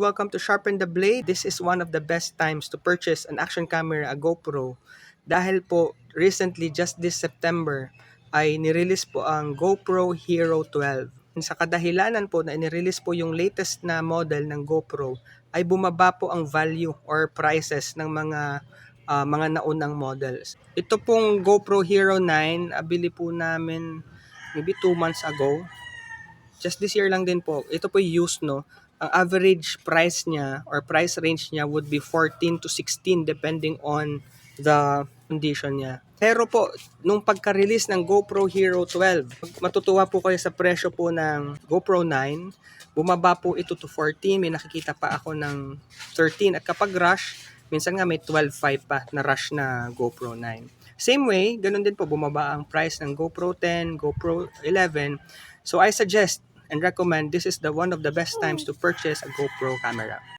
Welcome to Sharpen the Blade. This is one of the best times to purchase an action camera, a GoPro. Dahil po, recently, just this September, ay nirelease po ang GoPro Hero 12. Sa kadahilanan po na inirelease po yung latest na model ng GoPro, ay bumaba po ang value or prices ng mga naunang models. Ito pong GoPro Hero 9, abili po namin maybe 2 months ago. Just this year lang din po. Ito po yung used, no? Ang average price niya or price range niya would be 14 to 16 depending on the condition niya. Pero po, nung pagka-release ng GoPro Hero 12, matutuwa po kayo sa presyo po ng GoPro 9. Bumaba po ito to 14. May nakikita pa ako ng 13. At kapag rush, minsan nga may 12.5 pa na rush na GoPro 9. Same way, ganun din po bumaba ang price ng GoPro 10, GoPro 11. So I suggest and recommend this is the one of the best times to purchase a GoPro camera.